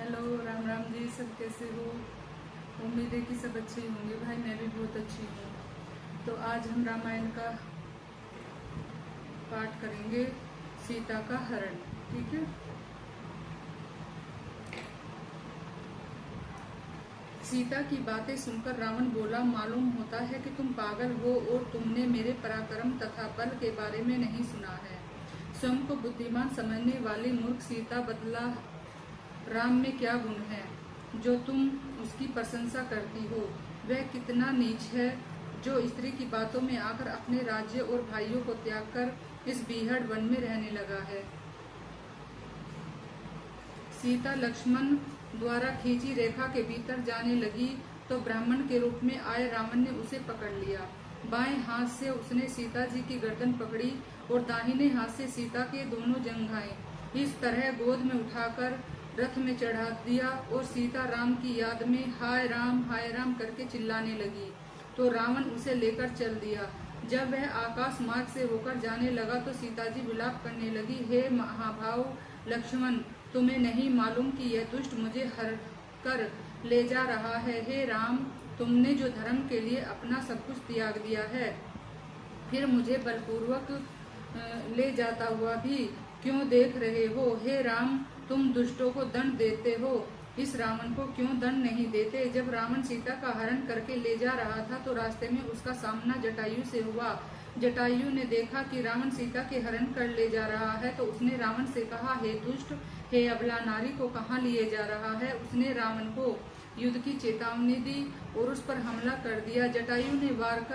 Hello, Ram Ram ji. सब कैसे हो? उम्मीद है कि सब अच्छे ही होंगे। भाई मैं भी बहुत अच्छी हूँ। तो आज हम रामायण का पाठ करेंगे, सीता का हरण। ठीक है। सीता की बातें सुनकर रावण बोला, मालूम होता है कि तुम पागल हो और तुमने मेरे पराक्रम तथा बल के बारे में नहीं सुना है। स्वयं को बुद्धिमान समझने वाली मूर्ख सीता बतला, राम में क्या गुण है जो तुम उसकी प्रशंसा करती हो? वह कितना नीच है जो स्त्री की बातों में आकर अपने राज्य और भाइयों को त्याग कर इस बीहड़ वन में रहने लगा है। सीता लक्ष्मण द्वारा खींची रेखा के भीतर जाने लगी तो ब्राह्मण के रूप में आए रावण ने उसे पकड़ लिया। बाएं हाथ से उसने सीता जी की गर्दन पकड़ी और दाहिने हाथ से सीता के दोनों जंघाएं इस तरह गोद में उठाकर रथ में चढ़ा दिया और सीता राम की याद में हाय राम करके चिल्लाने लगी तो रावण उसे लेकर चल दिया। जब वह आकाश मार्ग से होकर जाने लगा तो सीता जी विलाप करने लगी, हे महाभाव लक्ष्मण, तुम्हें नहीं मालूम कि यह दुष्ट मुझे हर कर ले जा रहा है। हे राम, तुमने जो धर्म के लिए अपना सब कुछ त्याग दिया है, फिर मुझे बलपूर्वक ले जाता हुआ भी क्यों देख रहे हो? हे राम, तुम दुष्टों को दंड देते हो, इस रावण को क्यों दंड नहीं देते? जब रावण सीता का हरण करके ले जा रहा था तो रास्ते में उसका सामना जटायु से हुआ। जटायु ने देखा कि रावण सीता के हरण कर ले जा रहा है तो उसने रावण से कहा, हे दुष्ट, हे अबला नारी को कहाँ लिए जा रहा है? उसने रावण को युद्ध की चेतावनी दी और उस पर हमला कर दिया। जटायु ने वार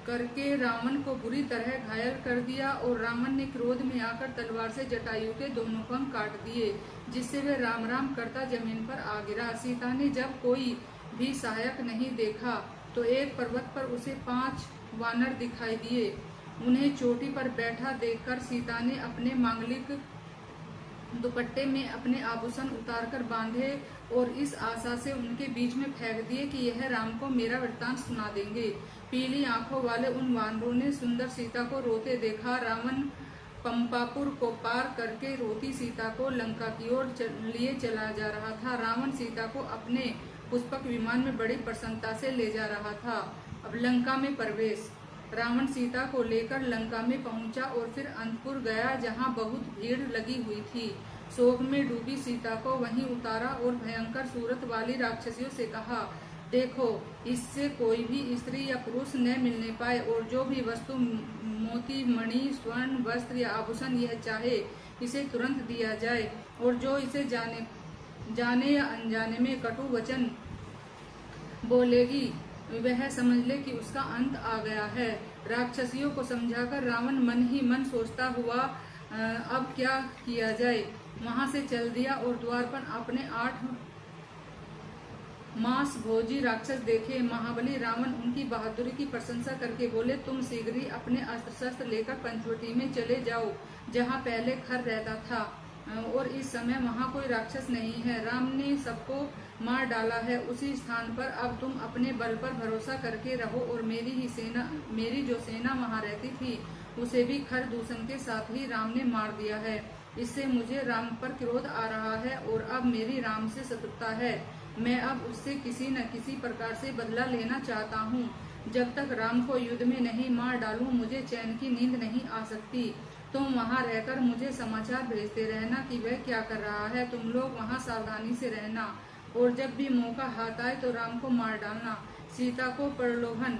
करके रावण को बुरी तरह घायल कर दिया और रावण ने क्रोध में आकर तलवार से जटायु के दोनों पंख काट दिए, जिससे वह राम राम करता जमीन पर आ गिरा। सीता ने जब कोई भी सहायक नहीं देखा तो एक पर्वत पर उसे 5 वानर दिखाई दिए। उन्हें चोटी पर बैठा देखकर सीता ने अपने मांगलिक दुपट्टे में अपने आभूषण उतारकर बांधे और इस आशा से उनके बीच में फेंक दिए कि यह राम को मेरा वृत्तांत सुना देंगे। पीली आंखों वाले उन वानरों ने सुंदर सीता को रोते देखा। रावण पंपापुर को पार करके रोती सीता को लंका की ओर लिए चला जा रहा था। रावण सीता को अपने पुष्पक विमान में बड़ी प्रसन्नता से ले जा रहा था। अब लंका में प्रवेश। रावण सीता को लेकर लंका में पहुंचा और फिर अंतपुर गया जहां बहुत भीड़ लगी हुई थी। शोक में डूबी सीता को वहीं उतारा और भयंकर सूरत वाली राक्षसियों से कहा, देखो, इससे कोई भी स्त्री या पुरुष न मिलने पाए और जो भी वस्तु मोती मणि स्वर्ण वस्त्र या आभूषण यह चाहे इसे तुरंत दिया जाए और जो इसे जाने या अनजाने में कटु वचन बोलेगी वह समझ ले कि उसका अंत आ गया है। राक्षसियों को समझाकर रावण मन ही मन सोचता हुआ अब क्या किया जाए, वहां से चल दिया और द्वार पर अपने 8 मांस भोजी राक्षस देखे। महाबली रावण उनकी बहादुरी की प्रशंसा करके बोले, तुम शीघ्र ही अपने अस्त्र शस्त्र लेकर पंचवटी में चले जाओ जहाँ पहले खर रहता था और इस समय वहाँ कोई राक्षस नहीं है। राम ने सबको मार डाला है, उसी स्थान पर अब तुम अपने बल पर भरोसा करके रहो और मेरी जो सेना वहाँ रहती थी उसे भी खर दूषण के साथ ही राम ने मार दिया है। इससे मुझे राम पर क्रोध आ रहा है और अब मेरी राम से शत्रुता है। मैं अब उससे किसी न किसी प्रकार से बदला लेना चाहता हूँ। जब तक राम को युद्ध में नहीं मार डालूं मुझे चैन की नींद नहीं आ सकती। तुम वहाँ रहकर मुझे समाचार भेजते रहना कि वह क्या कर रहा है। तुम लोग वहाँ सावधानी से रहना और जब भी मौका हाथ आए तो राम को मार डालना। सीता को प्रलोभन।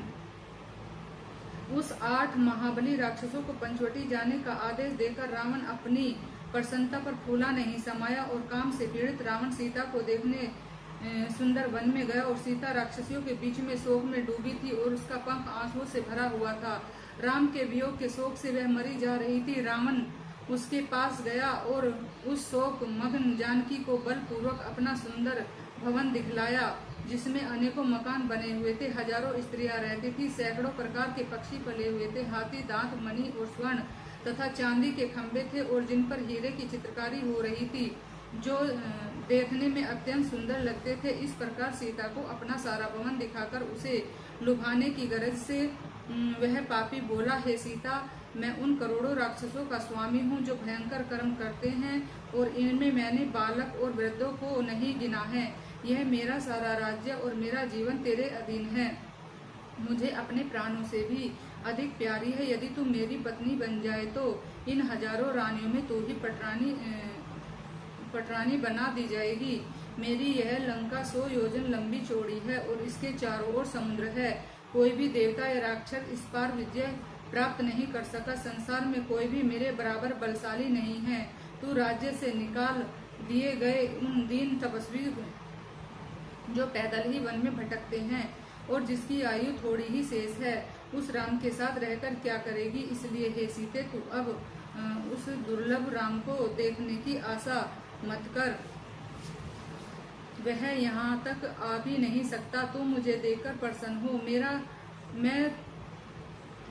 उस 8 महाबली राक्षसों को पंचवटी जाने का आदेश देकर रावण अपनी प्रसन्नता पर फूला नहीं समाया और काम से पीड़ित रावण सीता को देखने सुंदर वन में गया और सीता राक्षसियों के बीच में शोक में डूबी थी और उसका पंख आंसुओं से भरा हुआ था। राम के वियोग के शोक से वह मरी जा रही थी। रावण उसके पास गया और उस शोक मग्न जानकी को बलपूर्वक अपना सुंदर भवन दिखलाया जिसमें अनेकों मकान बने हुए थे, हजारों स्त्रियां रहती थी, सैकड़ों प्रकार के पक्षी पले हुए थे, हाथी दांत मणि और स्वर्ण तथा चांदी के खंभे थे और जिन पर हीरे की चित्रकारी हो रही थी जो देखने में अत्यंत सुंदर लगते थे। इस प्रकार सीता को अपना सारा भवन दिखाकर उसे लुभाने की गरज से वह पापी बोला, हे सीता, मैं उन करोड़ों राक्षसों का स्वामी हूँ जो भयंकर कर्म करते हैं, और इनमें मैंने बालक और वृद्धों को नहीं गिना है। यह मेरा सारा राज्य और मेरा जीवन तेरे अधीन है। मुझे अपने प्राणों से भी अधिक प्यारी है। यदि तू मेरी पत्नी बन जाए तो इन हजारों रानियों में तू ही पटरानी बना दी जाएगी। मेरी यह लंका 100 योजन लंबी चौड़ी है और इसके चारों ओर समुद्र है। कोई भी देवता या राक्षस इस पार विजय प्राप्त नहीं कर सका। संसार में कोई भी मेरे बराबर बलशाली नहीं है। तू राज्य से निकाल दिए गए उन दीन तपस्वी जो पैदल ही वन में भटकते हैं और जिसकी आयु थोड़ी ही शेष है, उस राम के साथ रहकर क्या करेगी? इसलिए हे सीते, तू अब उस दुर्लभ राम को देखने की आशा मत कर। वह यहाँ तक आ भी नहीं सकता। तू मुझे देखकर प्रसन्न हो। मैं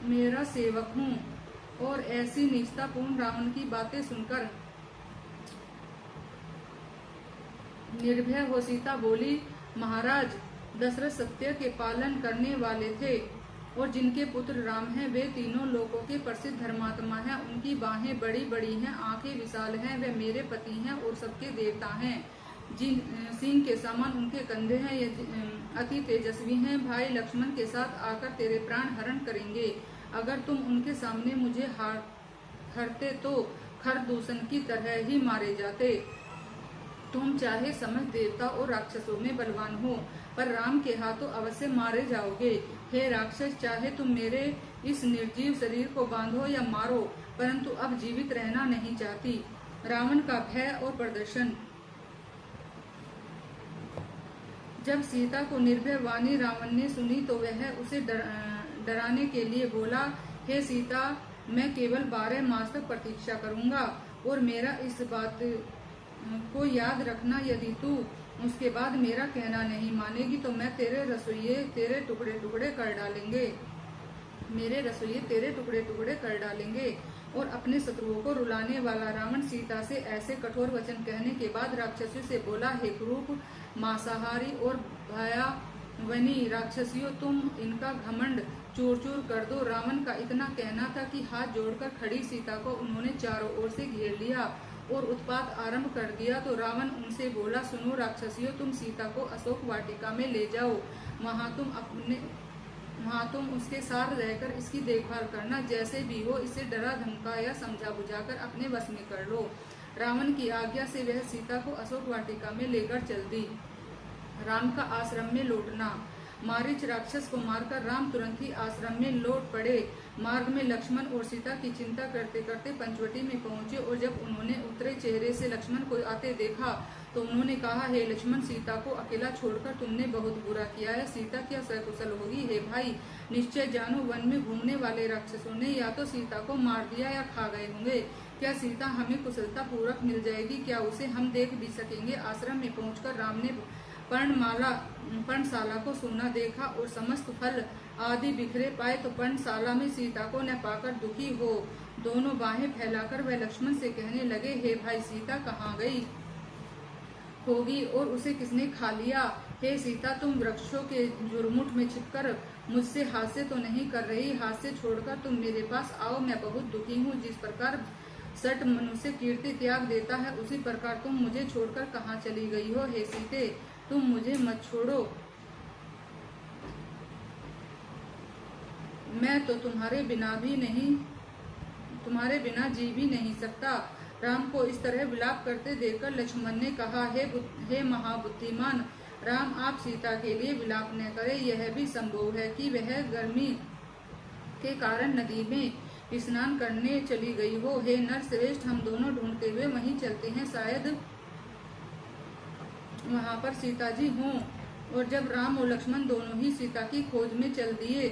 मेरा सेवक हूँ। और ऐसी निष्ठापूर्ण रावण की बातें सुनकर निर्भय हो सीता बोली, महाराज, दशरथ सत्य के पालन करने वाले थे और जिनके पुत्र राम हैं, वे तीनों लोकों के प्रसिद्ध धर्मात्मा हैं। उनकी बाहें बड़ी बड़ी हैं, आंखें विशाल हैं। वे मेरे पति हैं और सबके देवता हैं। जिन सिंह के समान उनके कंधे हैं, ये अति तेजस्वी हैं। भाई लक्ष्मण के साथ आकर तेरे प्राण हरण करेंगे। अगर तुम उनके सामने मुझे हरते तो खरदूषण की तरह ही मारे जाते। तुम चाहे समस्त देवता और राक्षसों में बलवान हो, पर राम के हाथों अवश्य मारे जाओगे। हे राक्षस, चाहे तुम मेरे इस निर्जीव शरीर को बांधो या मारो, परंतु अब जीवित रहना नहीं चाहती। रावण का भय और प्रदर्शन। जब सीता को निर्भय वाणी रावण ने सुनी तो वह उसे डराने के लिए बोला, हे सीता, मैं केवल 12 मास तक प्रतीक्षा करूंगा और मेरा इस बात को याद रखना, यदि तू उसके बाद मेरा कहना नहीं मानेगी तो मैं तेरे रसोइये तेरे टुकड़े टुकड़े कर डालेंगे। और अपने शत्रुओं को रुलाने वाला रावण सीता से ऐसे कठोर वचन कहने के बाद राक्षसियों से बोला, हे क्रूप, मांसाहारी और भयावनी राक्षसियों, तुम इनका घमंड चूर चूर कर दो। रावण का इतना कहना था कि हाथ जोड़कर खड़ी सीता को उन्होंने चारों ओर से घेर लिया और उत्पात आरंभ कर दिया। तो रावण उनसे बोला, सुनो राक्षसियों, तुम सीता को अशोक वाटिका में ले जाओ। वहाँ तुम उसके साथ रहकर इसकी देखभाल करना। जैसे भी हो इसे डरा धमका या समझा बुझाकर अपने वश में कर लो। रावण की आज्ञा से वह सीता को अशोक वाटिका में लेकर चल दी। राम का आश्रम में लौटना। मारीच राक्षस को मारकर राम तुरंत ही आश्रम में लौट पड़े। मार्ग में लक्ष्मण और सीता की चिंता करते करते पंचवटी में पहुंचे और जब उन्होंने उतरे चेहरे से लक्ष्मण को आते देखा तो उन्होंने कहा, हे लक्ष्मण, सीता को अकेला छोड़कर तुमने बहुत बुरा किया है। सीता क्या सकुशल होगी? हे भाई, निश्चय जानो, वन में घूमने वाले राक्षसों ने या तो सीता को मार दिया या खा गए होंगे। क्या सीता हमें कुशलता पूर्वक मिल जाएगी? क्या उसे हम देख भी सकेंगे? आश्रम में पहुंचकर राम ने पर्णशाला को सोना देखा और समस्त फल आदि बिखरे पाए तो पर्णशाला में सीता को न पाकर दुखी हो दोनों बाहें फैलाकर वह लक्ष्मण से कहने लगे, हे भाई, सीता कहाँ गई होगी और उसे किसने खा लिया? हे सीता, तुम वृक्षों के जुरमुट में छिपकर मुझसे हास्य तो नहीं कर रही? हास्य छोड़कर तुम मेरे पास आओ, मैं बहुत दुखी हूँ। जिस प्रकार सट मनुष्य कीर्ति त्याग देता है, उसी प्रकार तुम मुझे छोड़कर कहाँ चली गई हो? हे सीते, तुम मुझे मत छोड़ो, मैं तो तुम्हारे बिना जी भी नहीं सकता। राम को इस तरह विलाप करते देखकर लक्ष्मण ने कहा, हे महाबुद्धिमान राम, आप सीता के लिए विलाप न करें। यह भी संभव है कि वह गर्मी के कारण नदी में स्नान करने चली गई हो। हे नरश्रेष्ठ, हम दोनों ढूंढते हुए वहीं चलते हैं, शायद वहां पर सीता जी हों। और जब राम और लक्ष्मण दोनों ही सीता की खोज में चल दिए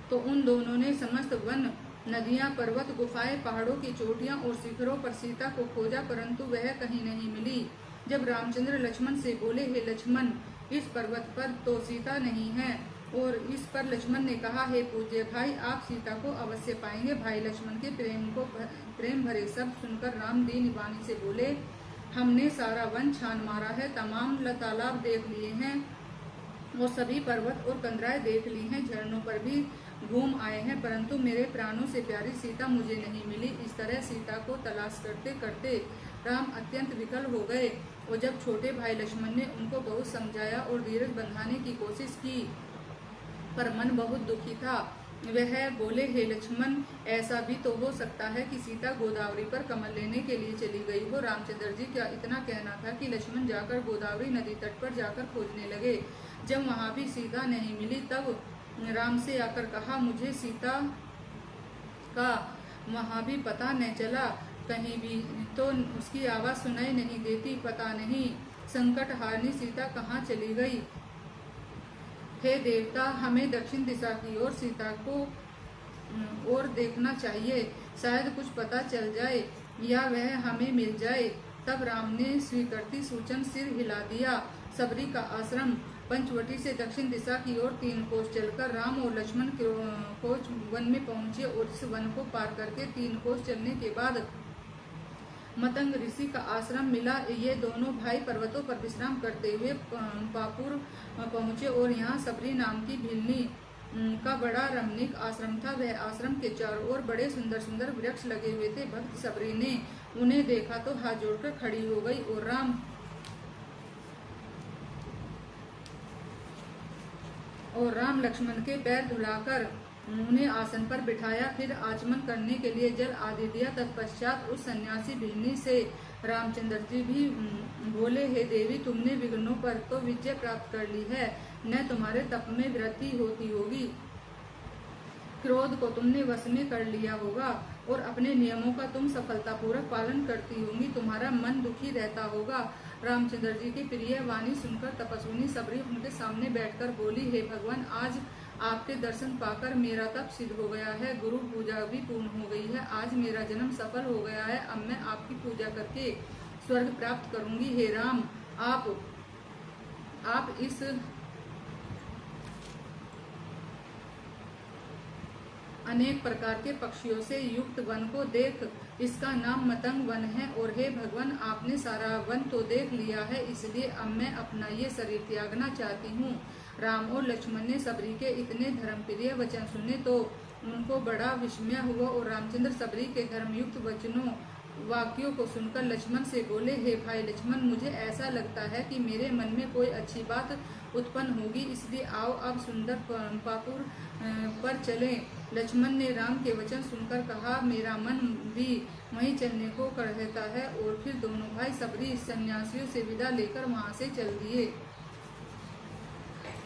तो उन दोनों ने समस्त वन, नदियां, पर्वत, गुफाएं, पहाड़ों की चोटियां और शिखरों पर सीता को खोजा, परंतु वह कहीं नहीं मिली। जब रामचंद्र लक्ष्मण से बोले, हे लक्ष्मण, इस पर्वत पर तो सीता नहीं है, और इस पर लक्ष्मण ने कहा, हे पूज्य भाई, आप सीता को अवश्य पाएंगे। भाई लक्ष्मण के प्रेम भरे शब्द सुनकर राम दीन वाणी से बोले, हमने सारा वन छान मारा है, तमाम तालाब देख लिए हैं और सभी पर्वत और कंदराएं देख ली हैं। झरनों पर भी घूम आए हैं, परंतु मेरे प्राणों से प्यारी सीता मुझे नहीं मिली। इस तरह सीता को तलाश करते करते राम अत्यंत विकल हो गए, और जब छोटे भाई लक्ष्मण ने उनको बहुत समझाया और धीरज बंधाने की कोशिश की, पर मन बहुत दुखी था। वह बोले, हे लक्ष्मण, ऐसा भी तो हो सकता है कि सीता गोदावरी पर कमल लेने के लिए चली गई हो। रामचंद्र जी का इतना कहना था कि लक्ष्मण जाकर गोदावरी नदी तट पर जाकर खोजने लगे। जब वहां भी सीता नहीं मिली, तब राम से आकर कहा, मुझे सीता का वहां भी पता न चला, कहीं भी तो उसकी आवाज सुनाई नहीं देती। पता नहीं संकट हारनी सीता कहाँ चली गई। हे देवता, हमें दक्षिण दिशा की ओर सीता को और देखना चाहिए, शायद कुछ पता चल जाए या वह हमें मिल जाए। तब राम ने स्वीकृति सूचन सिर हिला दिया। सबरी का आश्रम पंचवटी से दक्षिण दिशा की ओर 3 कोस चलकर राम और लक्ष्मण कोच वन में पहुंचे, और इस वन को पार करके 3 कोस चलने के बाद मतंग ऋषि का आश्रम मिला। ये दोनों भाई पर्वतों पर विश्राम करते हुए पापुर पहुंचे, और यहाँ सबरी नाम की भिलनी का बड़ा रमणीक आश्रम था। वह आश्रम के चारों ओर बड़े सुंदर सुंदर वृक्ष लगे हुए थे। भक्त सबरी ने उन्हें देखा तो हाथ जोड़कर खड़ी हो गई, और राम लक्ष्मण के पैर धुलाकर उन्हें आसन पर बिठाया, फिर आचमन करने के लिए जल आदि दिया। तत्पश्चात उस सन्यासी भिलनी से रामचंद्र जी भी बोले, हे देवी, तुमने विघ्नों पर तो विजय प्राप्त कर ली है, न तुम्हारे तप में वृद्धि होती होगी, क्रोध को तुमने वश में कर लिया होगा, और अपने नियमों का तुम सफलतापूर्वक पालन करती होंगी, तुम्हारा मन दुखी रहता होगा। रामचंद्र जी की प्रिय वाणी सुनकर तपस्विनी सबरी उनके सामने बैठकर बोली, हे भगवान, आज आपके दर्शन पाकर मेरा तप सिद्ध हो गया है, गुरु पूजा भी पूर्ण हो गई है, आज मेरा जन्म सफल हो गया है। अब मैं आपकी पूजा करके स्वर्ग प्राप्त करूंगी। हे राम, आप इस अनेक प्रकार के पक्षियों से युक्त वन को देख, इसका नाम मतंग वन है, और हे भगवान, आपने सारा वन तो देख लिया है, इसलिए अब मैं अपना ये शरीर त्यागना चाहती हूँ। राम और लक्ष्मण ने सबरी के इतने धर्मप्रिय वचन सुने तो उनको बड़ा विस्मय हुआ, और रामचंद्र सबरी के धर्मयुक्त वाक्यों को सुनकर लक्ष्मण से बोले, हे भाई लक्ष्मण, मुझे ऐसा लगता है कि मेरे मन में कोई अच्छी बात उत्पन्न होगी, इसलिए आओ अब सुंदर पापुर पर चलें। लक्ष्मण ने राम के वचन सुनकर कहा, मेरा मन भी वहीं चलने को कहता है, और फिर दोनों भाई सबरी सन्यासियों से विदा लेकर वहां से चल दिए।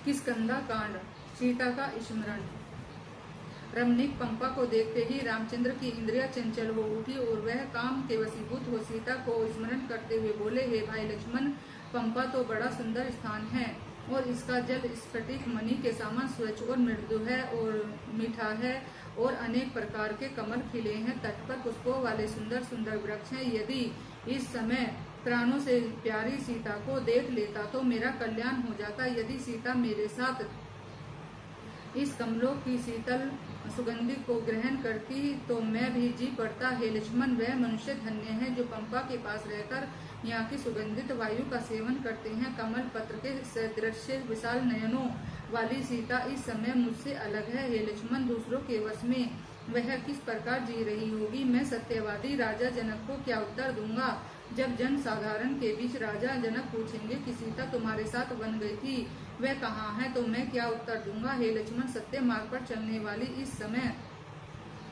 किष्किंधा कांड। सीता का स्मरण। रमणीक पंपा को देखते ही रामचंद्र की इंद्रियां चंचल हो उठी, और वह काम के वशीभूत हो सीता को स्मरण करते हुए बोले, हे भाई लक्ष्मण, पंपा तो बड़ा सुंदर स्थान है, और इसका जल स्फटिक मणि के समान स्वच्छ और मृदु है और मीठा है, और अनेक प्रकार के कमल खिले हैं। तट पर पुष्पों वाले सुंदर सुंदर वृक्ष हैं। यदि इस समय प्राणों से प्यारी सीता को देख लेता तो मेरा कल्याण हो जाता। यदि सीता मेरे साथ इस कमलों की शीतल सुगंधि को ग्रहण करती तो मैं भी जी पड़ता। हे लक्ष्मण, वह मनुष्य धन्य है जो पंपा के पास रहकर यहाँ की सुगंधित वायु का सेवन करते हैं। कमल पत्र के सदृश विशाल नयनों वाली सीता इस समय मुझसे अलग है। हे लक्ष्मण, दूसरों के वश में वह किस प्रकार जी रही होगी, मैं सत्यवादी राजा जनक को क्या उत्तर दूंगा। जब जन साधारण के बीच राजा जनक पूछेंगे कि सीता तुम्हारे साथ वन गई थी, वह कहाँ है, तो मैं क्या उत्तर दूंगा। हे लक्ष्मण, सत्य मार्ग पर चलने वाली इस समय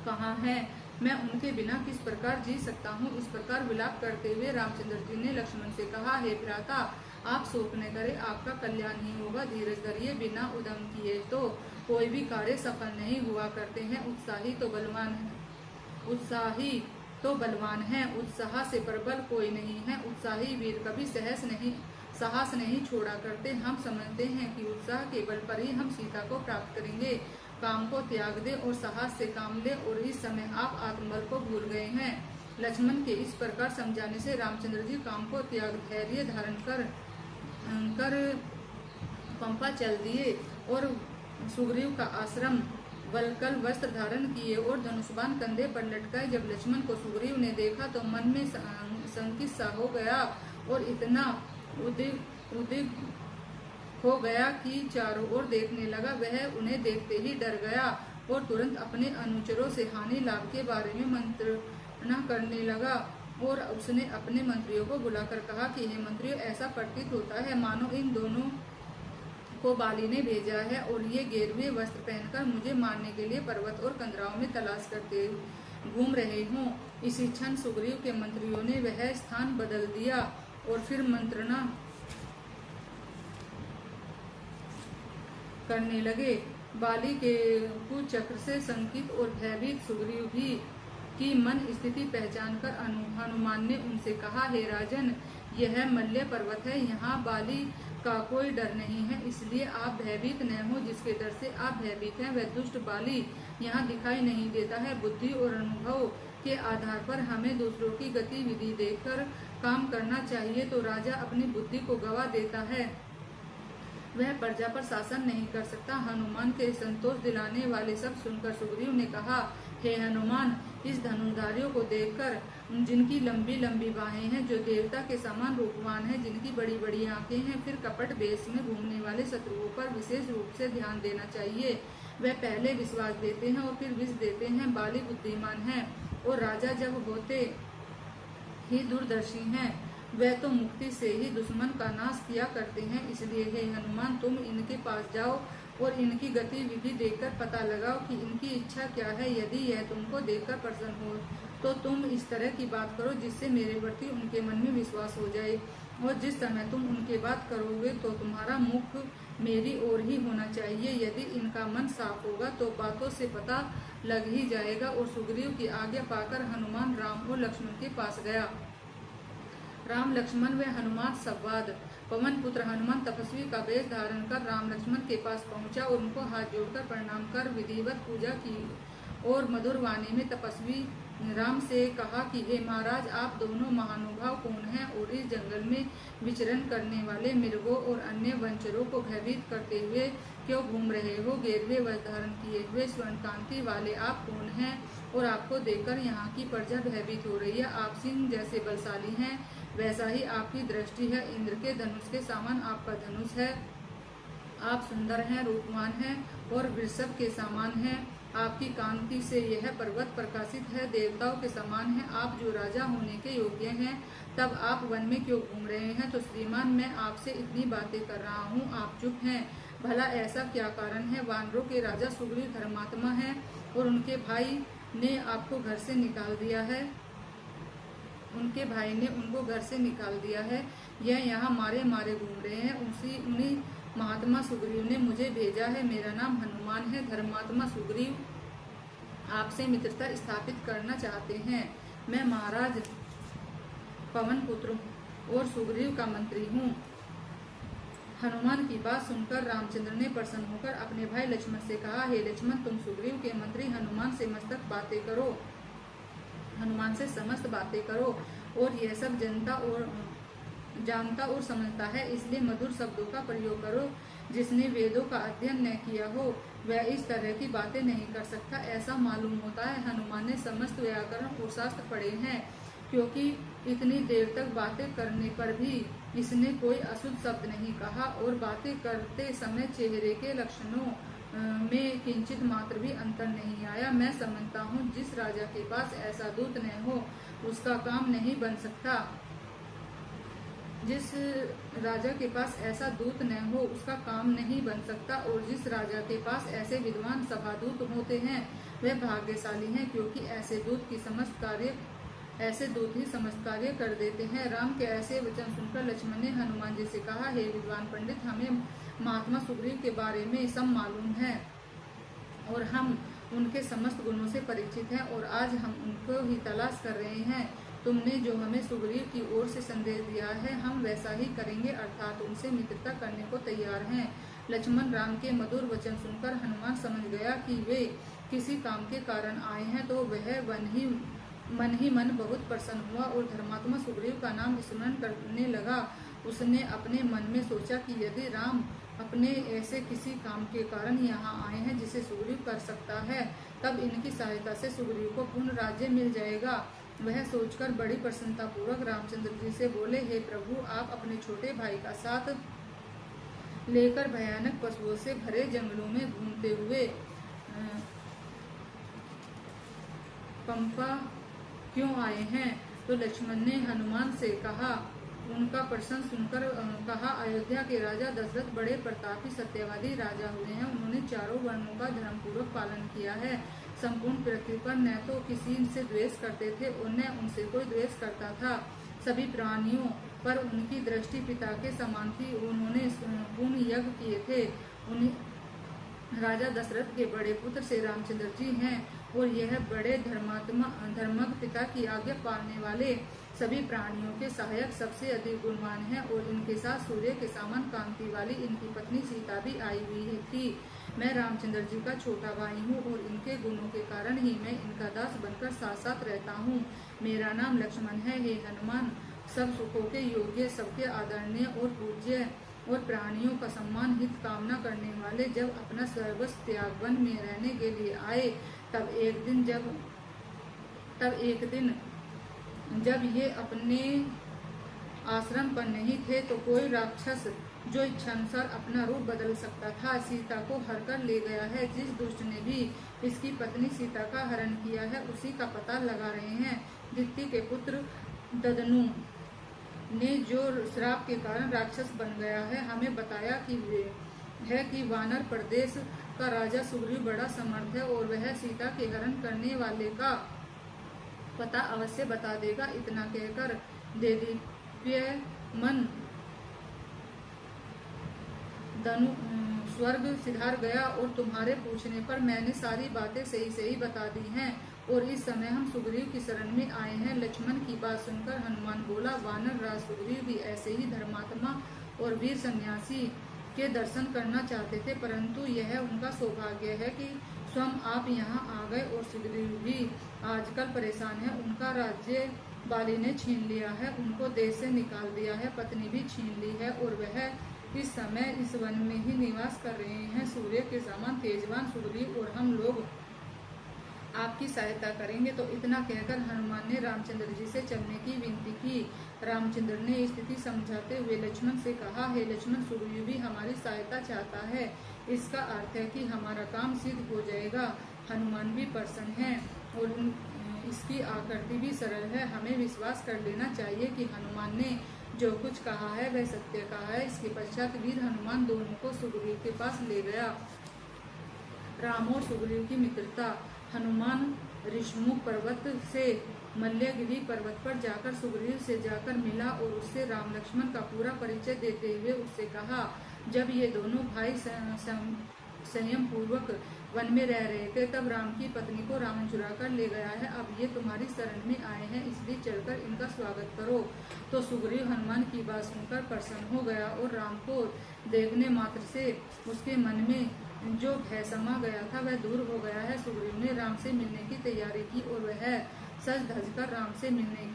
कहाँ है, मैं उनके बिना किस प्रकार जी सकता हूँ। इस प्रकार विलाप करते हुए रामचंद्र जी ने लक्ष्मण से कहा, हे भ्राता, आप शोक न करें, आपका कल्याण ही होगा। धीरज धरिए, बिना उद्यम किए तो कोई भी कार्य सफल नहीं हुआ करते हैं। उत्साही तो बलवान है, उत्साह से प्रबल कोई नहीं है। उत्साही वीर कभी साहस नहीं छोड़ा करते। हम समझते हैं कि उत्साह के बल पर ही हम सीता को प्राप्त करेंगे। काम को त्याग दे और साहस से काम ले, और इस समय आप आत्मबल को भूल गए हैं। लक्ष्मण के इस प्रकार समझाने से रामचंद्र जी काम को त्याग धैर्य धारण कर पंपा चल दिए, और सुग्रीव का आश्रम वलकल वस्त्र धारण किए और धनुष्बाण कंधे पर लटकाए। जब लक्ष्मण को सुग्रीव ने देखा तो मन में संकित सा हो गया, और इतना उद्विग्न हो गया कि चारों ओर देखने लगा। वह उन्हें देखते ही डर गया और तुरंत अपने अनुचरों से हानि लाभ के बारे में मंत्रणा करने लगा। और उसने अपने मंत्रियों को बुलाकर कहा कि हे मंत्रियों, ऐसा प्रतीत होता है मानो इन दोनों को बाली ने भेजा है और ये गेरुए वस्त्र पहनकर मुझे मारने के लिए पर्वत और कंदराओं में तलाश करते घूम रहे हों। इसी क्षण सुग्रीव के मंत्रियों ने वह स्थान बदल दिया और फिर मंत्रणा करने लगे। बाली के कुचक्र से शंकित और भयभीत सुग्रीव भी की मन स्थिति पहचान कर हनुमान ने उनसे कहा, हे राजन, यह मल्य पर्वत है, यहाँ बाली का कोई डर नहीं है, इसलिए आप भयभीत न हो। जिसके डर से आप भयभीत हैं वह दुष्ट बाली यहाँ दिखाई नहीं देता है। बुद्धि और अनुभव के आधार पर हमें दूसरों की गतिविधि देखकर काम करना चाहिए, तो राजा अपनी बुद्धि को गवा देता है, वह प्रजा पर शासन नहीं कर सकता। हनुमान के संतोष दिलाने वाले सब सुनकर सुग्रीव ने कहा, हे हनुमान, इस धनुर्धारियों को देखकर, जिनकी लंबी लंबी बाहें हैं, जो देवता के समान रूपवान है, जिनकी बड़ी बड़ी आंखें हैं, फिर कपट वेश में घूमने वाले शत्रुओं पर विशेष रूप से ध्यान देना चाहिए। वह पहले विश्वास देते हैं और फिर विष देते हैं। बाली बुद्धिमान है और राजा जब होते ही दूरदर्शी हैं। वह तो मुक्ति से ही दुश्मन का नाश किया करते हैं। इसलिए हे हनुमान, तुम इनके पास जाओ और इनकी गतिविधि देखकर पता लगाओ कि इनकी इच्छा क्या है। यदि यह तुमको देखकर प्रसन्न हो तो तुम इस तरह की बात करो जिससे मेरे प्रति उनके मन में विश्वास हो जाए, और जिस समय तुम उनके बात करोगे तो तुम्हारा मुख मेरी ओर ही होना चाहिए। यदि इनका मन साफ होगा तो बातों से पता लग ही जाएगा। और सुग्रीव की आज्ञा पाकर हनुमान राम और लक्ष्मण के पास गया। राम लक्ष्मण व हनुमान संवाद। पवन पुत्र हनुमान तपस्वी का वेश धारण कर राम लक्ष्मण के पास पहुंचा और उनको हाथ जोड़कर प्रणाम कर विधिवत पूजा की और मधुर वाणी में तपस्वी राम से कहा कि हे महाराज, आप दोनों महानुभाव कौन हैं और इस जंगल में विचरण करने वाले मृगों और अन्य वंचरों को भयभीत करते हुए क्यों घूम रहे हो? गेरुए वस्त्र धारण किए हुए स्वर्ण कांति वाले आप कौन हैं और आपको देखकर यहाँ की प्रजा भयभीत हो रही है? आप सिंह जैसे बलशाली हैं, वैसा ही आपकी दृष्टि है। इंद्र के धनुष के समान आपका धनुष है। आप सुंदर हैं, रूपवान हैं और वृषभ के समान हैं। आपकी कांति से यह पर्वत प्रकाशित है, देवताओं के समान है। आप जो राजा होने के योग्य हैं, तब आप वन में क्यों घूम रहे हैं? तो श्रीमान, मैं आपसे इतनी बातें कर रहा हूँ, आप चुप हैं। भला ऐसा क्या कारण है? वानरों के राजा सुग्रीव धर्मात्मा हैं और उनके भाई ने आपको घर से निकाल दिया है। उनके भाई ने उनको घर से निकाल दिया है। यह यहाँ मारे मारे घूम रहे हैं। उन्हीं महात्मा सुग्रीव ने मुझे भेजा है। मेरा नाम हनुमान है। धर्मात्मा सुग्रीव आपसे मित्रता स्थापित करना चाहते हैं। मैं महाराज पवन पुत्र और सुग्रीव का मंत्री हूँ। हनुमान की बात सुनकर रामचंद्र ने प्रसन्न होकर अपने भाई लक्ष्मण से कहा, हे लक्ष्मण, तुम सुग्रीव के मंत्री हनुमान से समस्त बातें करो और यह सब जानता और समझता है, इसलिए मधुर शब्दों का प्रयोग करो। जिसने वेदों का अध्ययन न किया हो वह इस तरह की बातें नहीं कर सकता, ऐसा मालूम होता है। हनुमान ने समस्त व्याकरण और शास्त्र पढ़े हैं, क्योंकि इतनी देर तक बातें करने पर भी इसने कोई अशुद्ध शब्द नहीं कहा और बातें करते समय चेहरे के लक्षणों में किंचित मात्र भी अंतर नहीं आया। मैं समझता हूँ जिस राजा के पास ऐसा दूत न हो उसका काम नहीं बन सकता। जिस राजा के पास ऐसा दूत न हो उसका काम नहीं बन सकता, और जिस राजा के पास ऐसे विद्वान सभादूत होते हैं वे भाग्यशाली हैं, क्योंकि ऐसे दूत ही समस्त कार्य कर देते हैं। राम के ऐसे वचन सुनकर लक्ष्मण ने हनुमान जी से कहा, हे विद्वान पंडित, हमें महात्मा सुग्रीव के बारे में सब मालूम है और हम उनके समस्त गुणों से परिचित हैं और आज हम उनको ही तलाश कर रहे हैं। तुमने जो हमें सुग्रीव की ओर से संदेश दिया है हम वैसा ही करेंगे, अर्थात उनसे मित्रता करने को तैयार हैं। लक्ष्मण राम के मधुर वचन सुनकर हनुमान समझ गया कि वे किसी काम के कारण आए हैं, तो वह मन ही मन बहुत प्रसन्न हुआ और धर्मात्मा सुग्रीव का नाम स्मरण करने लगा। उसने अपने मन में सोचा कि यदि राम अपने ऐसे किसी काम के कारण यहाँ आए हैं जिसे सुग्रीव कर सकता है, तब इनकी सहायता से सुग्रीव को पूर्ण राज्य मिल जाएगा। वह सोचकर बड़ी प्रसन्नता पूर्वक रामचंद्र जी से बोले, हे प्रभु, आप अपने छोटे भाई का साथ लेकर भयानक पशुओं से भरे जंगलों में घूमते हुए पंपा क्यों आए हैं? तो लक्ष्मण ने हनुमान से कहा, उनका प्रश्न सुनकर कहा, अयोध्या के राजा दशरथ बड़े प्रतापी सत्यवादी राजा हुए हैं। उन्होंने चारों वर्णों का धर्मपूर्वक पालन किया है। संपूर्ण पृथ्वी पर न तो किसी से द्वेष करते थे और न उनसे कोई द्वेष करता था। सभी प्राणियों पर उनकी दृष्टि पिता के समान थी। उन्होंने पूर्ण यज्ञ किए थे। उन्हें राजा दशरथ के बड़े पुत्र श्री रामचंद्र जी हैं और यह बड़े धर्मज्ञ पिता की आज्ञा पालने वाले सभी प्राणियों के सहायक सबसे अधिक गुणवान हैं और इनके साथ सूर्य के समान कांति वाली इनकी पत्नी सीता भी आई हुई थी। मैं रामचंद्र जी का छोटा भाई हूँ और इनके गुणों के कारण ही मैं इनका दास बनकर साथ साथ रहता हूँ। मेरा नाम लक्ष्मण है। हे हनुमान, सब सुखों के योग्य, सबके आदरणीय और पूज्य और प्राणियों का सम्मान हित कामना करने वाले जब अपना सर्वस्व त्याग वन में रहने के लिए आए, तब एक दिन जब ये अपने आश्रम पर नहीं थे तो कोई राक्षस जो इच्छानुसार अपना रूप बदल सकता था, सीता को हर कर ले गया है। जिस दुष्ट ने भी इसकी पत्नी सीता का हरण किया है, उसी का पता लगा रहे हैं। दिति के पुत्र ददनु ने जो श्राप के कारण राक्षस बन गया है, हमें बताया कि वानर प्रदेश का राजा सुग्रीव बड़ा समर्थ है और वह सीता के हरण करने वाले का पता अवश्य बता देगा। इतना कहकर देदीप्यमान धनु स्वर्ग सिधार गया और तुम्हारे पूछने पर मैंने सारी बातें सही सही बता दी हैं और इस समय हम सुग्रीव की शरण में आए हैं। लक्ष्मण की बात सुनकर हनुमान बोला, वानर राज सुग्रीव भी ऐसे ही धर्मात्मा और वीर सन्यासी के दर्शन करना चाहते थे, परंतु यह उनका सौभाग्य है कि स्वयं आप यहाँ आ गए और सुग्रीव भी आजकल परेशान है। उनका राज्य बाली ने छीन लिया है, उनको देश से निकाल दिया है, पत्नी भी छीन ली है और वह इस समय इस वन में ही निवास कर रहे हैं। सूर्य के समान तेजवान सुग्रीव और हम लोग आपकी सहायता करेंगे। तो इतना कहकर हनुमान ने रामचंद्र जी से चलने की विनती की। रामचंद्र ने स्थिति समझाते हुए लक्ष्मण से कहा, हे लक्ष्मण, सुग्रीव भी हमारी सहायता चाहता है। इसका अर्थ है कि हमारा काम सिद्ध हो जाएगा। हनुमान भी प्रसन्न है और इसकी आकृति भी सरल है। हमें विश्वास कर लेना चाहिए कि हनुमान ने जो कुछ कहा है वह सत्य कहा है। इसके पश्चात वीर हनुमान दोनों को सुग्रीव के पास ले गया। राम और सुग्रीव की मित्रता। हनुमान ऋषमुख पर्वत से मल्यगिरी पर्वत पर जाकर सुग्रीव से जाकर मिला और उससे राम लक्ष्मण का पूरा परिचय देते हुए उससे कहा, जब ये दोनों भाई संयम पूर्वक वन में रह रहे थे, तब राम की पत्नी को रावण चुरा कर ले गया है। अब ये तुम्हारी शरण में आए हैं, इसलिए चलकर इनका स्वागत करो। तो सुग्रीव हनुमान की बात सुनकर प्रसन्न हो गया और राम को देखने मात्र से उसके मन में जो भय समा गया था वह दूर हो गया है। सुग्रीव ने राम से मिलने की तैयारी की और वह सज धज कर राम से मिलने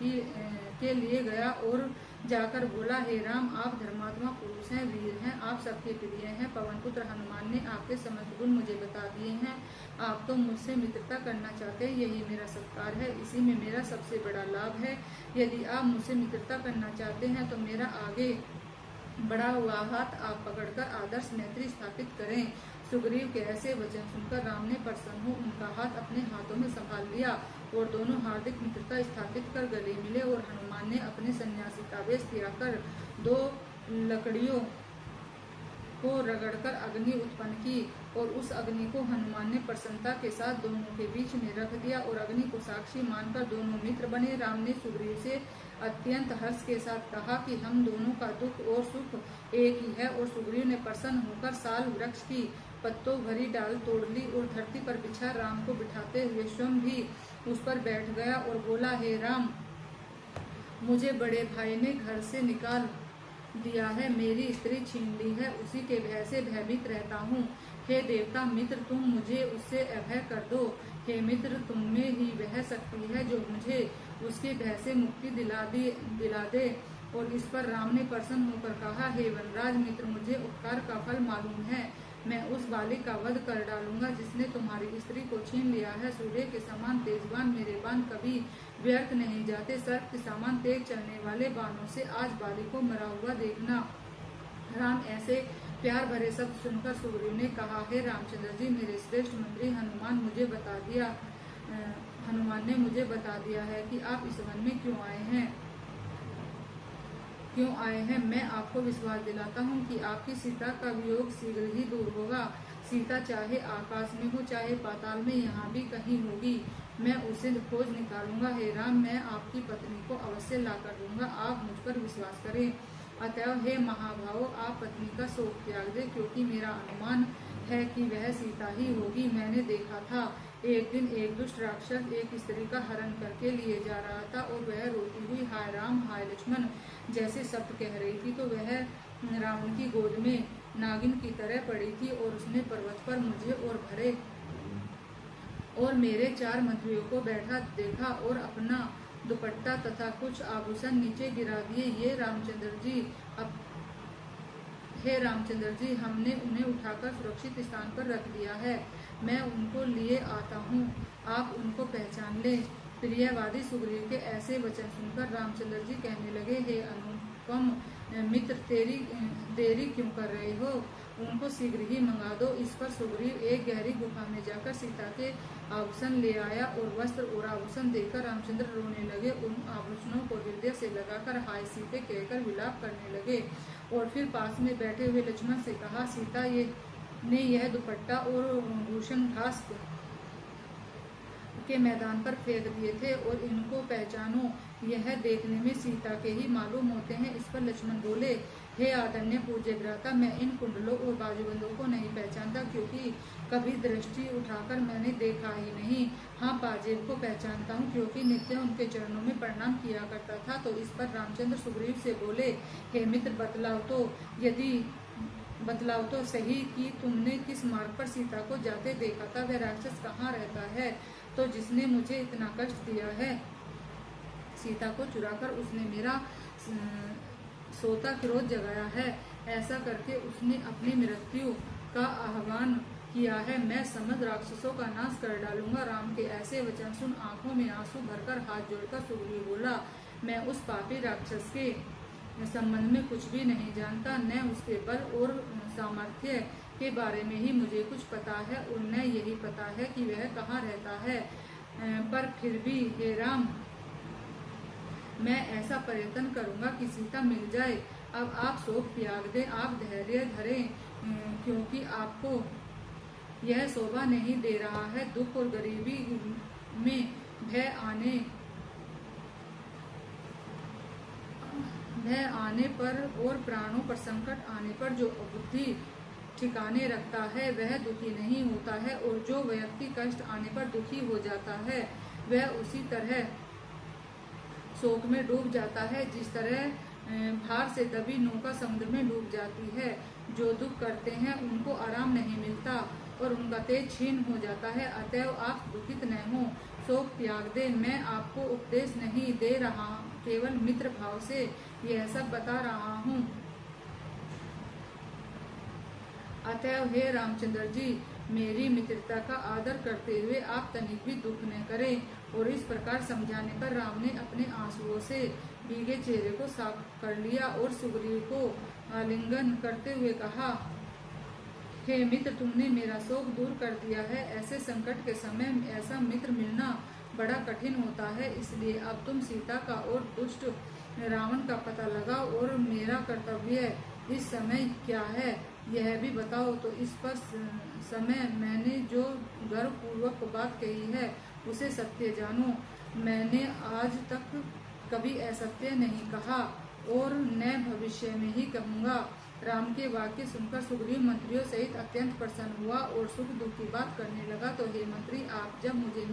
के लिए गया और जाकर बोला, हे राम, आप धर्मात्मा पुरुष हैं, वीर हैं, आप सबके प्रिय हैं। पवन पुत्र हनुमान ने आपके समस्त गुण मुझे बता दिए हैं। आप तो मुझसे मित्रता करना चाहते हैं, यही मेरा सत्कार है, इसी में मेरा सबसे बड़ा लाभ है। यदि आप मुझसे मित्रता करना चाहते हैं तो मेरा आगे बढ़ा हुआ हाथ आप पकड़कर आदर्श मैत्री स्थापित करें। सुग्रीव के ऐसे वचन सुनकर राम ने प्रसन्न हो उनका हाथ अपने हाथों में संभाल लिया और दोनों हार्दिक मित्रता स्थापित कर गले मिले। और हनुमान ने अपने सन्यासी का वेश त्याग कर 2 लकड़ियों को रगड़कर अग्नि उत्पन्न की और उस अग्नि को हनुमान ने प्रसन्नता के साथ दोनों के बीच में रख दिया और अग्नि को साक्षी मानकर दोनों मित्र बने। राम ने सुग्रीव से अत्यंत हर्ष के साथ कहा कि हम दोनों का दुख और सुख एक ही है। और सुग्रीव ने प्रसन्न होकर साल वृक्ष की पत्तों भरी डाल तोड़ ली और धरती पर बिछा राम को बिठाते हुए स्वयं भी उस पर बैठ गया और बोला, हे राम, मुझे बड़े भाई ने घर से निकाल दिया है, मेरी स्त्री छीन ली है, उसी के भय से भयभीत रहता हूँ। हे देवता मित्र, तुम मुझे उससे अभय कर दो। हे मित्र, तुम में ही वह शक्ति है जो मुझे उसके भय से मुक्ति दिला दे। और इस पर राम ने प्रसन्न होकर कहा, हे वनराज मित्र, मुझे उपकार का फल मालूम है। मैं उस बालिक का वध कर डालूंगा जिसने तुम्हारी स्त्री को छीन लिया है। सूर्य के समान तेजवान मेरे बाण कभी व्यर्थ नहीं जाते। सर्प के समान तेज चलने वाले बाणों से आज बालिक को मरा हुआ देखना। राम ऐसे प्यार भरे शब्द सुनकर सुग्रीव ने कहा, हे रामचंद्र जी, मेरे श्रेष्ठ मंत्री हनुमान मुझे बता दिया हनुमान ने मुझे बता दिया है कि आप इस वन में क्यों आए हैं। मैं आपको विश्वास दिलाता हूँ कि आपकी सीता का वियोग शीघ्र ही दूर होगा। सीता चाहे आकाश में हो चाहे पाताल में, यहाँ भी कहीं होगी। मैं उसे खोज निकालूंगा। हे राम, मैं आपकी पत्नी को अवश्य ला कर दूंगा। आप मुझ पर विश्वास करें। अतएव हे महाभाव, आप पत्नी का शोक त्याग दे, क्योंकि मेरा अनुमान है कि वह सीता ही होगी। मैंने देखा था, एक दिन एक दुष्ट राक्षस एक स्त्री का हरण करके लिए जा रहा था और वह रोती हुई हाय राम हाय लक्ष्मण जैसे शब्द कह रही थी, तो वह रावण की गोद में नागिन की तरह पड़ी थी। और उसने पर्वत पर मुझे और मेरे 4 मंत्रियों को बैठा देखा और अपना दुपट्टा तथा कुछ आभूषण नीचे गिरा दिए। हे रामचंद्र जी, हमने उन्हें उठाकर सुरक्षित स्थान पर रख दिया है। मैं उनको लिए आता हूँ, आप उनको पहचान ले। प्रियवादी सुग्रीव के ऐसे वचन सुनकर रामचंद्र जी कहने लगे, हे अनुपम मित्र, देरी क्यों कर रहे हो? उनको शीघ्र ही मंगा दो। इस पर सुग्रीव एक गहरी गुफा में जाकर सीता के आभूषण ले आया और वस्त्र और आभूषण देखकर रामचंद्र रोने लगे। उन आभूषणों को हृदय से लगाकर हाय सीते कहकर विलाप करने लगे और फिर पास में बैठे हुए लक्ष्मण से कहा, सीता ने यह दुपट्टा और भूषण घास के मैदान पर फेंक दिए थे और इनको पहचानो, यह देखने में सीता के ही मालूम होते हैं। इस पर लक्ष्मण बोले, हे आदरणीय पूज्य भ्राता, मैं इन कुंडलों और बाजूबंदों को नहीं पहचानता, क्योंकि कभी दृष्टि उठाकर मैंने देखा ही नहीं। हाँ, पाजेब को पहचानता हूँ, क्योंकि नित्य उनके चरणों में प्रणाम किया करता था। तो इस पर रामचंद्र सुग्रीव से बोले, हे मित्र, बतलाओ तो सही कि तुमने किस मार्ग पर सीता को जाते देखा था। वह राक्षस कहाँ रहता है तो जिसने मुझे इतना कष्ट दिया है? सीता को चुराकर उसने मेरा सोता क्रोध जगाया है। ऐसा करके उसने अपनी मृत्यु का आह्वान किया है। मैं समझ राक्षसों का नाश कर डालूंगा। राम के ऐसे वचन सुन आंखों में आंसू भरकर हाथ जोड़कर सुग्रीव बोला, मैं उस पापी राक्षस के संबंध में कुछ भी नहीं जानता, न उसके बल और सामर्थ्य के बारे में ही मुझे कुछ पता है और न यही पता है कि वह कहाँ रहता है। पर फिर भी हे राम, मैं ऐसा प्रयत्न करूंगा कि सीता मिल जाए। अब आप शोक त्याग दें, आप धैर्य धरें, क्योंकि आपको यह शोभा नहीं दे रहा है। दुख और गरीबी में भय आने पर और प्राणों पर संकट आने पर जो बुद्धि ठिकाने रखता है वह दुखी नहीं होता है, और जो व्यक्ति कष्ट आने पर दुखी हो जाता है वह उसी तरह शोक में डूब जाता है जिस तरह भार से दबी नौका समुद्र में डूब जाती है। जो दुख करते हैं उनको आराम नहीं मिलता और उनका तेज छीन हो जाता है। अतएव आप दुखित न हो, शोक त्याग दे। मैं आपको उपदेश नहीं दे रहा, केवल मित्र भाव से यह सब बता रहा हूँ। अतएव हे रामचंद्र जी, मेरी मित्रता का आदर करते हुए आप तनिक भी दुख न करें। और इस प्रकार समझाने पर राम ने अपने आंसुओं से भीगे चेहरे को साफ कर लिया और सुग्रीव को आलिंगन करते हुए कहा, हे मित्र, तुमने मेरा शोक दूर कर दिया है। ऐसे संकट के समय ऐसा मित्र मिलना बड़ा कठिन होता है। इसलिए अब तुम सीता का और दुष्ट रावण का पता लगाओ और मेरा कर्तव्य इस समय क्या है यह भी बताओ। तो इस पर समय मैंने जो गर्वपूर्वक बात कही है उसे सत्य जानो। मैंने आज तक कभी असत्य नहीं कहा और न भविष्य में ही कहूँगा। राम के वाक्य सुनकर सुग्रीव मंत्रियों सहित अत्यंत प्रसन्न हुआ और सुख दुख की बात करने लगा। तो हे मंत्री, आप जब मुझे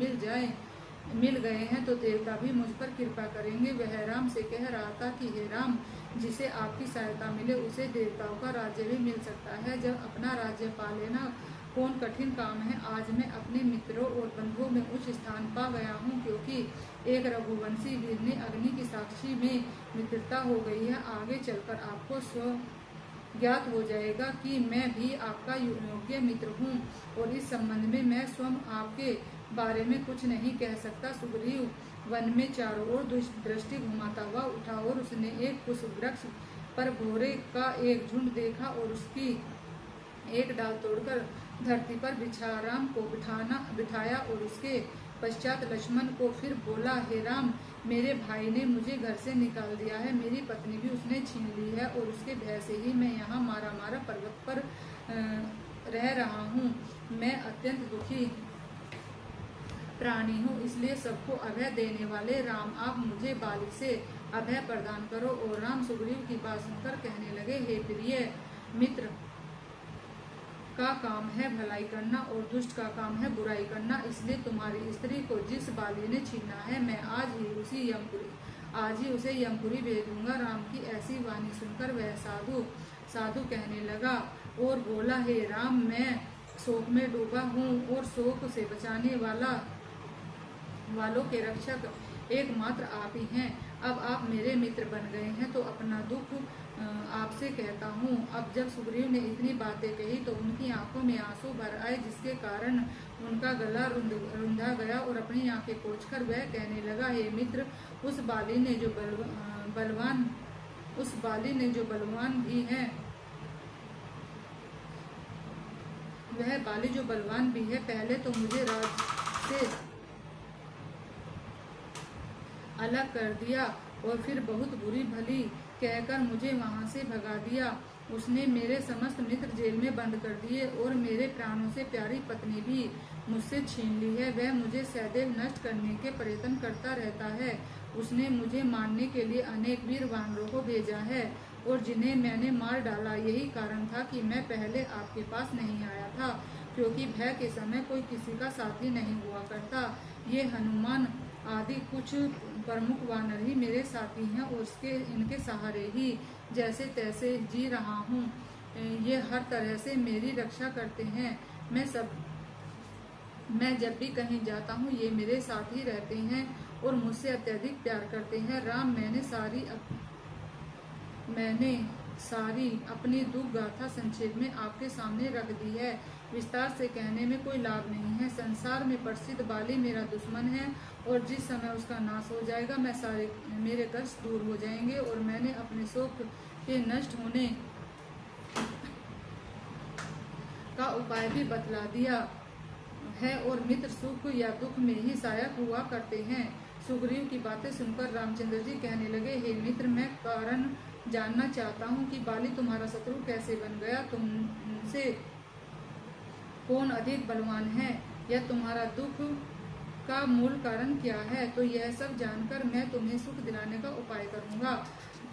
मिल गए हैं तो देवता भी मुझ पर कृपा करेंगे। वह राम से कह रहा था कि हे राम, जिसे आपकी सहायता मिले उसे देवताओं का राज्य भी मिल सकता है। जब अपना राज्य पा लेना कौन कठिन काम है। आज मैं अपने मित्रों और बंधुओं में उच्च स्थान पा गया हूँ, क्योंकि एक रघुवंशी वीर ने अग्नि की साक्षी में मित्रता हो गई है। आगे चलकर आपको ज्ञात हो जाएगा कि मैं भी आपका योग्य मित्र हूँ और इस संबंध में मैं स्वयं आपके बारे में कुछ नहीं कह सकता। सुग्रीव वन में चारों ओर दृष्टि घुमाता हुआ उठा और उसने एक पुष्प वृक्ष पर घोड़े का एक झुंड देखा और उसकी एक डाल तोड़कर धरती पर बिछाराम को बिठाया और उसके पश्चात लक्ष्मण को फिर बोला, हे राम, मेरे भाई ने मुझे घर से निकाल दिया है, मेरी पत्नी भी उसने छीन ली है और उसके भय से ही मैं यहाँ मारा मारा पर्वत पर रह रहा हूँ। मैं अत्यंत दुखी प्राणी हूँ, इसलिए सबको अभय देने वाले राम, आप मुझे बाली से अभय प्रदान करो। और राम सुग्रीव की बात सुनकर कहने लगे, हे प्रिय मित्र, का काम है भलाई करना और दुष्ट का काम है बुराई करना, इसलिए तुम्हारी स्त्री को जिस बाली ने छीना है, मैं आज ही उसे यमपुरी भेज दूंगा। राम की ऐसी वाणी सुनकर वह साधु कहने लगा और बोला, हे राम, मैं शोक में डूबा हूँ और शोक से बचाने वालों के रक्षक एकमात्र आप ही हैं। अब आप मेरे मित्र बन गए हैं तो अपना दुख आपसे कहता हूँ। अब जब सुग्रीव ने इतनी बातें कही तो उनकी आंखों में आंसू भर आए, जिसके कारण उनका गला रुंधा गया और अपनी आंखें पोंछकर वह कहने लगा, हे मित्र, उस बाली ने जो बलवान भी है, वह बाली जो बलवान भी है, पहले तो मुझे राज से अलग कर दिया और फिर बहुत बुरी भली कहकर मुझे वहां से भगा दिया। उसने मेरे समस्त मित्र जेल में बंद कर दिए और मेरे प्राणों से प्यारी पत्नी भी मुझसे छीन ली है। वह मुझे सदैव नष्ट करने के प्रयत्न करता रहता है। उसने मुझे मारने के लिए अनेक वीर वानरों को भेजा है और जिन्हें मैंने मार डाला। यही कारण था कि मैं पहले आपके पास नहीं आया था, क्योंकि भय के समय कोई किसी का साथी नहीं हुआ करता। ये हनुमान आदि कुछ प्रमुख वानर ही मेरे साथी हैं और इनके सहारे ही जैसे तैसे जी रहा हूँ। ये हर तरह से मेरी रक्षा करते हैं। मैं जब भी कहीं जाता हूँ ये मेरे साथ ही रहते हैं और मुझसे अत्यधिक प्यार करते हैं। राम, मैंने सारी अपनी दुख गाथा संक्षेप में आपके सामने रख दी है। विस्तार से कहने में कोई लाभ नहीं है। संसार में प्रसिद्ध बाली मेरा दुश्मन है और जिस समय उसका नाश हो जाएगा मेरे कष्ट दूर हो जाएंगे और मैंने अपने शोक के नष्ट होने का उपाय भी बतला दिया है और मित्र सुख या दुख में ही सहायक हुआ करते हैं। सुग्रीव की बातें सुनकर रामचंद्र जी कहने लगे, हे मित्र, मैं कारण जानना चाहता हूँ कि बाली तुम्हारा शत्रु कैसे बन गया। तुमसे कौन अधिक बलवान है या तुम्हारा दुख का मूल कारण क्या है। तो यह सब जानकर मैं तुम्हें सुख दिलाने का उपाय करूंगा।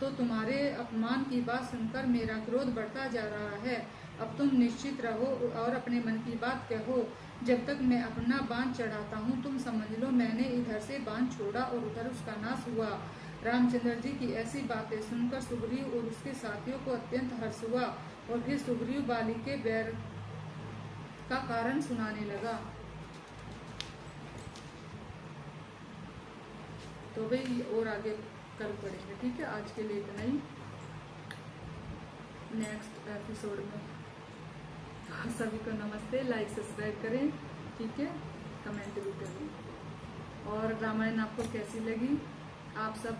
तो तुम्हारे अपमान की बात सुनकर मेरा क्रोध बढ़ता जा रहा है। अब तुम निश्चित रहो और अपने मन की बात कहो। जब तक मैं अपना बांध चढ़ाता हूँ तुम समझ लो मैंने इधर से बांध छोड़ा और उधर उसका नाश हुआ। रामचंद्र जी की ऐसी बातें सुनकर सुग्रीव और उसके साथियों को अत्यंत हर्ष हुआ और फिर सुग्रीव बाली के बैर का कारण सुनाने लगा। तो भाई और आगे कल पढ़ेंगे, ठीक है। आज के लिए इतना ही, नेक्स्ट एपिसोड में। सभी को नमस्ते, लाइक सब्सक्राइब करें, ठीक है, कमेंट भी करें और रामायण आपको कैसी लगी आप सब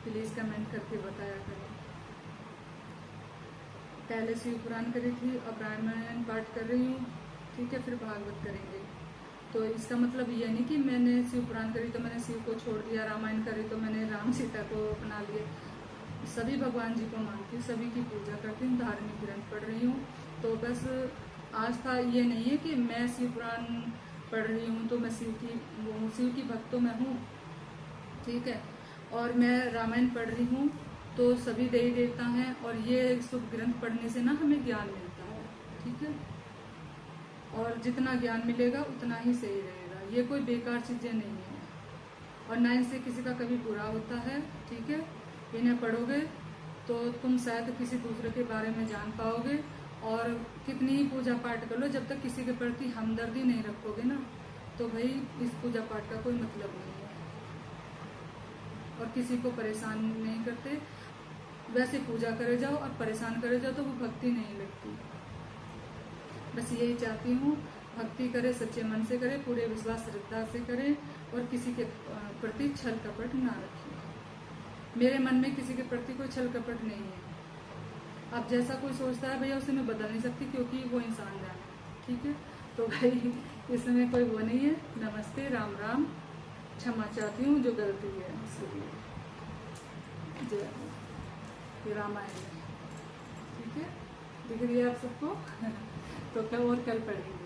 प्लीज़ कमेंट करके बताया करें। पहले शिव पुराण करी थी, अब रामायण पाठ कर रही हूँ, ठीक है, फिर भागवत करेंगे। तो इसका मतलब ये नहीं कि मैंने शिव पुराण करी तो मैंने शिव को छोड़ दिया, रामायण करी तो मैंने राम सीता को अपना लिया। सभी भगवान जी को मानती हूँ, सभी की पूजा करती हूँ, धार्मिक ग्रंथ पढ़ रही हूँ। तो बस आस्था ये नहीं है कि मैं शिव पुराण पढ़ रही हूँ तो मैं शिव की भक्त तो मैं हूँ, ठीक है, और मैं रामायण पढ़ रही हूँ तो सभी देवी देवता हैं और ये शुभ ग्रंथ पढ़ने से ना हमें ज्ञान मिलता है, ठीक है, और जितना ज्ञान मिलेगा उतना ही सही रहेगा। ये कोई बेकार चीज़ें नहीं है और ना इनसे किसी का कभी बुरा होता है, ठीक है। इन्हें पढ़ोगे तो तुम शायद किसी दूसरे के बारे में जान पाओगे और कितनी ही पूजा पाठ कर लो, जब तक किसी के प्रति हमदर्दी नहीं रखोगे ना तो भाई इस पूजा पाठ का कोई मतलब नहीं है और किसी को परेशान नहीं करते। वैसे पूजा करे जाओ और परेशान करे जाओ तो वो भक्ति नहीं लगती। बस यही चाहती हूँ, भक्ति करे, सच्चे मन से करे, पूरे विश्वास श्रद्धा से करे और किसी के प्रति छल कपट ना रखें। मेरे मन में किसी के प्रति कोई छल कपट नहीं है। अब जैसा कोई सोचता है भैया उसे मैं बदल नहीं सकती क्योंकि वो इंसान जान है, ठीक है। तो भाई इसमें कोई वो नहीं है। नमस्ते, राम राम, क्षमा चाहती हूँ जो गलती है उसके लिए। जय हो। ये रामायण है, ठीक है, दिख रही है आप सबको। तो कल और कल पढ़ेंगे।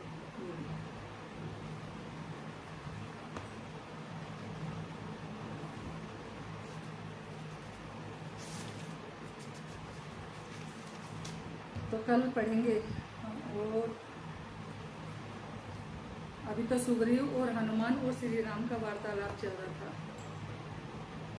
तो कल पढ़ेंगे। और अभी तो सुग्रीव और हनुमान और श्री राम का वार्तालाप चल रहा था।